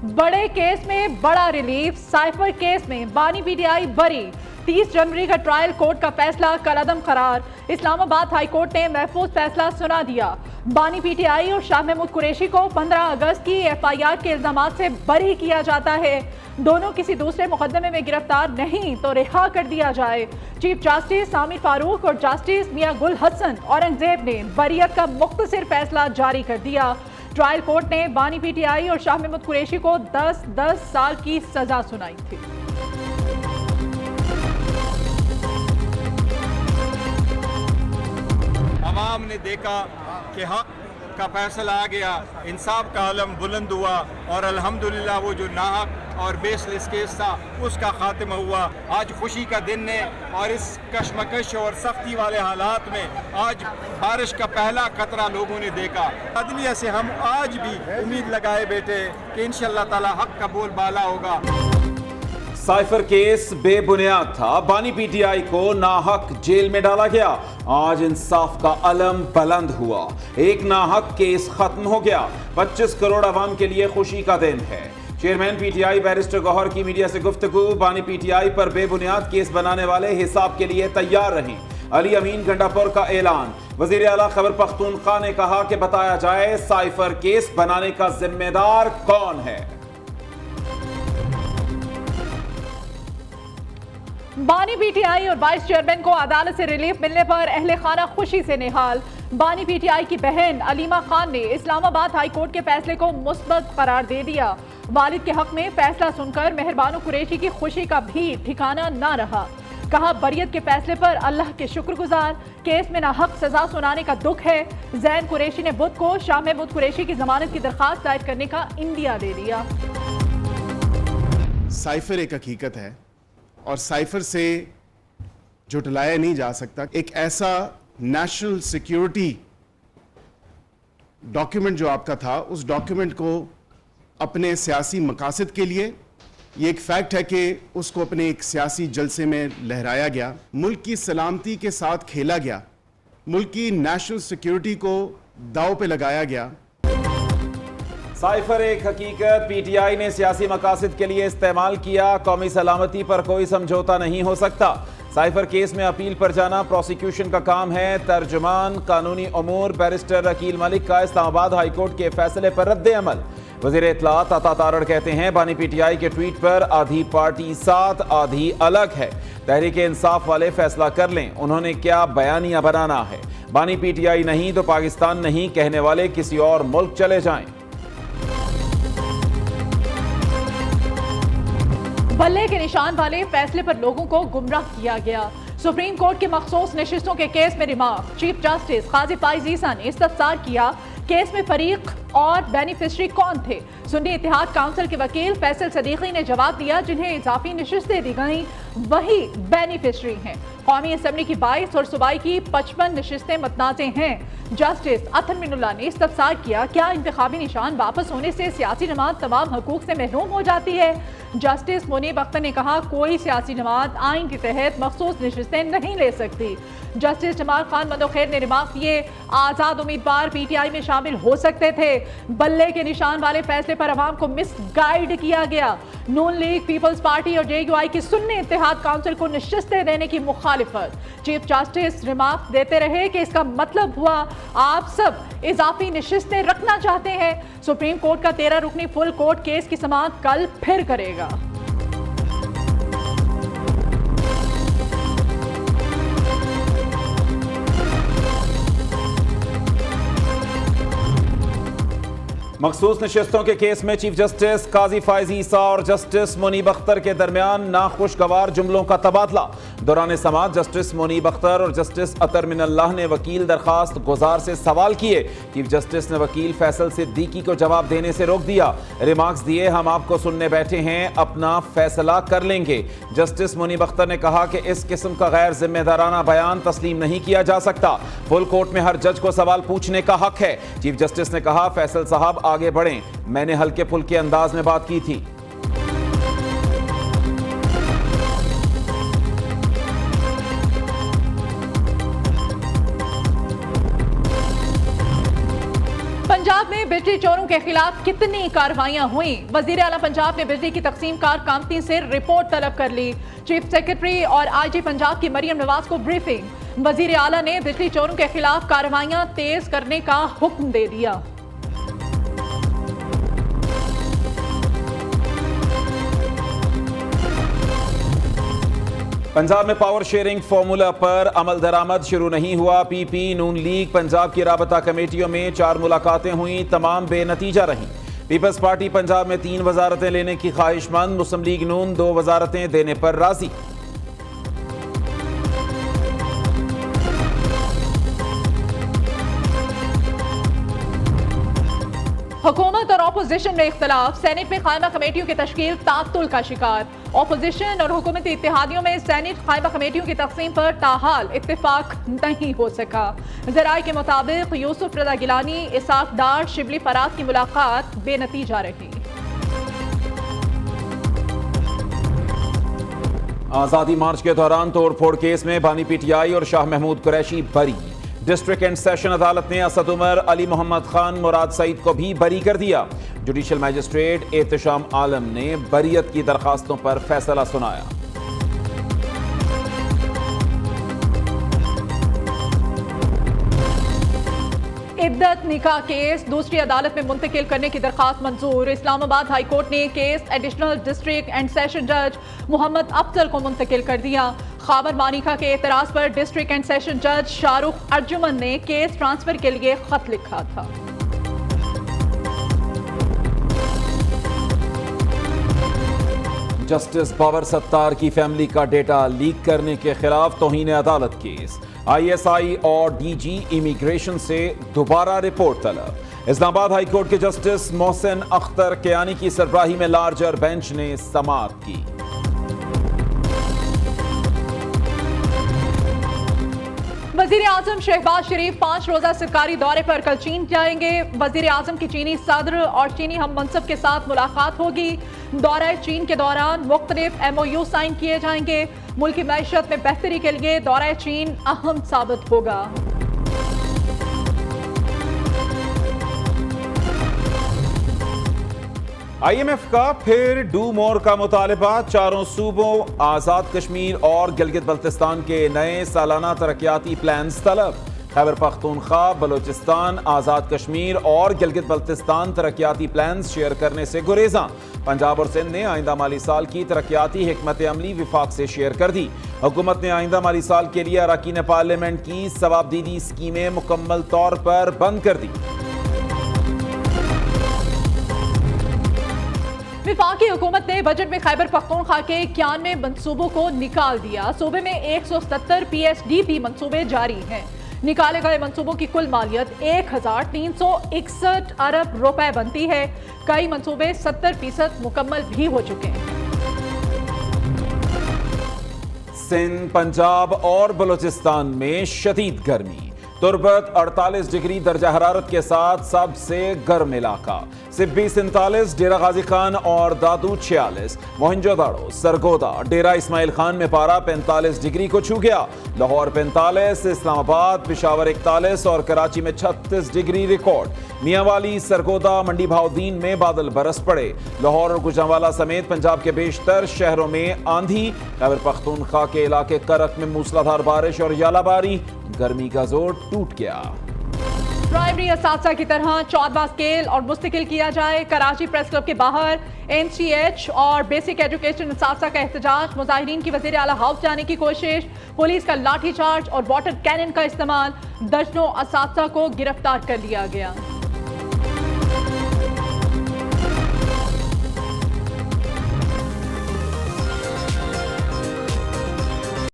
बड़े केस में बड़ा रिलीफ, साइफर केस में बानी पीटीआई बरी। 30 जनवरी का ट्रायल कोर्ट का फैसला कलअदम करार। इस्लामाबाद हाई कोर्ट ने महफूज फैसला सुना दिया। बानी पीटीआई और शाह महमूद कुरैशी को 15 अगस्त की एफआईआर के इल्जामात से बरी किया जाता है। दोनों किसी दूसरे मुकदमे में गिरफ्तार नहीं तो रिहा कर दिया जाए। चीफ जस्टिस आमिर फारूक और जस्टिस मियां गुल हसन औरंगजेब ने बरियत का मुख्तसर फैसला जारी कर दिया। ट्रायल कोर्ट ने बानी पीटीआई और शाह महमूद कुरैशी को 10-10 साल की सजा सुनाई थी। अवाम ने देखा कि हक का फैसला आ गया, इंसाफ का आलम बुलंद हुआ और अल्हम्दुलिल्लाह वो जो नाहक और बेसलेस केस था उसका खात्मा हुआ। आज खुशी का दिन है और इस कशमकश और सख्ती वाले हालात में आज बारिश का पहला कतरा लोगों ने देखा। अदलिया से हम आज भी उम्मीद लगाए बैठे कि इंशाअल्लाह ताला हक का बोलबाला होगा। साइफर केस बेबुनियाद था, बानी पीटीआई को नाहक जेल में डाला गया। आज इंसाफ का अलम बुलंद हुआ, एक नाहक केस खत्म हो गया। 25 करोड़ आवाम के लिए खुशी का दिन है। चेयरमैन पीटीआई बैरिस्टर गौहर की मीडिया से गुफ्तगू। बानी पीटीआई पर बेबुनियाद केस बनाने वाले हिसाब के लिए तैयार रहें। अली अमीन गंडापुर का ऐलान। वजीर आला खैबर पख्तूनख्वा ने कहा कि बताया जाए साइफर केस बनाने का जिम्मेदार कौन है। बानी पीटीआई और वाइस चेयरमैन को अदालत से रिलीफ मिलने पर अहले खाना खुशी से निहाल। बानी पीटीआई की बहन अलीमा खान ने इस्लामाबाद हाई कोर्ट के फैसले को मुस्बत करार दे दिया। वालिद के हक में फैसला सुनकर मेहरबानो कुरैशी की खुशी का भी ठिकाना ना रहा। कहा बरियत के फैसले पर अल्लाह के शुक्रगुजार, केस में नाहक सजा सुनाने का दुख है। जैन कुरैशी ने बुध को शाह महमूद कुरैशी की जमानत की दरखास्त दायर करने का इंदिया दे दिया। साइफर एक हकीकत है और साइफर से झुटलाया नहीं जा सकता। एक ऐसा नेशनल सिक्योरिटी डॉक्यूमेंट जो आपका था, उस डॉक्यूमेंट को अपने सियासी मकासद के लिए, ये एक फैक्ट है कि उसको अपने एक सियासी जलसे में लहराया गया, मुल्क की सलामती के साथ खेला गया, मुल्क की नेशनल सिक्योरिटी को दांव पे लगाया गया। साइफर एक हकीकत, पीटीआई ने सियासी मकासद के लिए इस्तेमाल किया। कौमी सलामती पर कोई समझौता नहीं हो सकता। साइफर केस में अपील पर जाना प्रोसिक्यूशन का काम है। तर्जुमान कानूनी अमूर बैरिस्टर अकील मलिक का इस्लामाबाद हाई कोर्ट के फैसले पर रद्द अमल। वजीर इत्तलात अता तारड़ कहते हैं बानी पीटीआई के ट्वीट पर आधी पार्टी साथ आधी अलग है। तहरीक इंसाफ वाले फैसला कर लें, उन्होंने क्या बयानिया बनाना है। बानी पीटीआई नहीं तो पाकिस्तान नहीं कहने वाले किसी और मुल्क चले जाएं। बल्ले के निशान वाले फैसले पर लोगों को गुमराह किया गया। सुप्रीम कोर्ट के मखसूस नशिस्तों के केस में रिमार्क। चीफ जस्टिस काजी फाइज ईसा ने इस्तफसार किया, केस में फरीक और बेनिफिशरी कौन थे। सुन्नी इत्तेहाद काउंसिल के वकील फैसल सदीकी ने जवाब दिया, जिन्हें इजाफी नशिस्तें दी गई वही बेनिफिशरी हैं। कौमी असम्बली की 22 और सूबाई की 55 नशिस्तें मतनाज़े हैं। जस्टिस अतहर मिनुल्लाह ने इस्तफसार किया, क्या इंतखाबी निशान वापस होने से सियासी जमात तमाम हकूक से महरूम हो जाती है। जस्टिस मुनीब अख्तर ने कहा, कोई सियासी जमात आइन के तहत मखसूस नशिस्तें नहीं ले सकती। जस्टिस जमाल खान मंदोखैर ने रिमार्क किए, आज़ाद उम्मीदवार पीटीआई में शामिल हो सकते थे। बल्ले के निशान वाले फैसले पर अवाम को मिसगाइड किया गया। नून लीग, पीपल्स पार्टी और जेयूआई की सुन्नी इत्तेहाद काउंसिल को नशिस्तें देने की मुखालिफत। चीफ जस्टिस रिमार्क देते रहे कि इसका मतलब हुआ आप सब इजाफी नशिस्तें रखना चाहते हैं। सुप्रीम कोर्ट का 13 रुकनी फुल कोर्ट केस की समाअत कल फिर करेगा। मखसूस नशिस्तों के केस में चीफ जस्टिस काजी फाइज ईसा और जस्टिस मुनीब अख्तर के दरमियान नाखुशगवार जुमलों का तबादला। दौरान समाअत जस्टिस मुनीब अख्तर और जस्टिस अतर मिनल्लाह ने वकील दरखास्त गुजार से सवाल किए। चीफ जस्टिस ने वकील फैसल सिद्दीकी को जवाब देने से रोक दिया। रिमार्क्स दिए, हम आपको सुनने बैठे हैं, अपना फैसला कर लेंगे। जस्टिस मुनीब अख्तर ने कहा कि इस किस्म का गैर जिम्मेदाराना बयान तस्लीम नहीं किया जा सकता। फुल कोर्ट में हर जज को सवाल पूछने का हक है। चीफ जस्टिस ने कहा, फैसल साहब आगे बढ़ें, मैंने हल्के फुल्के अंदाज में बात की थी। पंजाब में बिजली चोरों के खिलाफ कितनी कार्रवाइयां हुई? वजीर आला पंजाब ने बिजली की तकसीम कार कामती से रिपोर्ट तलब कर ली। चीफ सेक्रेटरी और IG पंजाब की मरियम नवाज को ब्रीफिंग। वजीर आला ने बिजली चोरों के खिलाफ कार्रवाइयां तेज करने का हुक्म दे दिया। पंजाब में पावर शेयरिंग फॉर्मूला पर अमल दरामद शुरू नहीं हुआ। PP नून लीग पंजाब की राबता कमेटियों में 4 मुलाकातें हुई, तमाम बेनतीजा रहीं। पीपल्स पार्टी पंजाब में 3 वजारतें लेने की ख्वाहिशमंद, मुस्लिम लीग नून 2 वजारतें देने पर राजी। हुकूमत और अपोजिशन में इख्तलाफ, सेनेट में कायमा कमेटियों की तश्कील तातुल का शिकार। अपोजिशन और हुकूमती इत्तेहादियों में सेनेट कायमा कमेटियों की तकसीम पर ताहाल इत्तेफाक नहीं हो सका। ज़राए के मुताबिक यूसुफ रज़ा गिलानी, इसाक डार, शिबली फराज की मुलाकात बेनतीजा रही। आज़ादी मार्च के दौरान तोड़फोड़ केस में बानी PTI और शाह महमूद कुरैशी बरी। डिस्ट्रिक्ट एंड सेशन अदालत ने असद उमर, अली मोहम्मद खान, मुराद सईद को भी बरी कर दिया। जुडिशल मैजिस्ट्रेट एहतशाम आलम ने बरीयत की दरखास्तों पर फैसला सुनाया। इद्दत निकाह केस दूसरी अदालत में मुंतकिल करने की दरखास्त मंजूर। इस्लामाबाद हाई कोर्ट ने case additional district and session जज मोहम्मद अफजल को मुंतकिल कर दिया। खाबर मानिका के एतराज पर डिस्ट्रिक्ट एंड सेशन जज शाहरुख अर्जुमन ने केस ट्रांसफर के लिए खत लिखा था। जस्टिस बाबर सत्तार की फैमिली का डेटा लीक करने के खिलाफ तौहीन अदालत केस। ISI और DG इमिग्रेशन से दोबारा रिपोर्ट तलब। इस्लामाबाद हाई कोर्ट के जस्टिस मोहसिन अख्तर कियानी की सरबराही में लार्जर बेंच ने समाअत की। वजीर आजम शहबाज शरीफ 5 रोजा सरकारी दौरे पर कल चीन जाएंगे। वजीर आजम की चीनी सदर और चीनी हम मनसब के साथ मुलाकात होगी। दौरा चीन के दौरान मुख्तलिफ MOU साइन किए जाएंगे। मुल्की मैशत में बेहतरी के लिए दौरा चीन अहम साबित होगा। IMF का फिर डू मोर का मुतालबा। चारों सूबों आज़ाद कश्मीर और गिलगित बल्तिस्तान के नए सालाना तरक्याती प्लान्स तलब। खैबर पख्तूनख्वा, बलोचिस्तान, आज़ाद कश्मीर और गिलगित बल्तिस्तान तरक्याती प्लान्स शेयर करने से गुरेजा। पंजाब और सिंध ने आइंदा माली साल की तरक्याती हिकमत अमली विफाक से शेयर कर दी। हुकूमत ने आइंदा माली साल के लिए अरकान पार्लियामेंट की सवाबदीदी स्कीमें मुकम्मल तौर पर बंद कर दी। विफाकी हुकूमत ने बजट में खैबर पख्तूनख्वा के 91 मंसूबों को निकाल दिया। सूबे में 170 PSDP मंसूबे जारी हैं। निकाले गए मंसूबों की कुल मालियत 1361 अरब रुपए बनती है। कई मंसूबे 70% मुकम्मल भी हो चुके हैं। सिंध, पंजाब और बलोचिस्तान में शदीद गर्मी। तुर्बत 48 डिग्री दर्जा हरारत के साथ सबसे गर्म इलाका। सिब्बी 47, डेरा गाजी खान और दादू 46, मोहनजोदाड़ो, सरगोदा, डेरा इस्माइल खान में पारा 45 डिग्री को छू गया। लाहौर 45, इस्लामाबाद, पेशावर 41 और कराची में 36 डिग्री रिकॉर्ड। मियांवाली, सरगोदा, मंडी भाउद्दीन में बादल बरस पड़े। लाहौर और गुजरांवाला समेत पंजाब के बेशतर शहरों में आंधी। खैबर पख्तूनख्वा के इलाके करक में मूसलाधार बारिश और यालाबारी। गर्मी का जोर टूट गया। प्राइमरी असातिज़ा की तरह 14वां स्केल और मुस्तकिल किया जाए। कराची प्रेस क्लब के बाहर NCH और बेसिक एजुकेशन असातिज़ा का एहतजाज। मुजाहिरीन की वज़ीर आला हाउस जाने की कोशिश। पुलिस का लाठीचार्ज और वाटर कैनन का इस्तेमाल। दर्जनों असातिज़ा को गिरफ्तार कर लिया गया।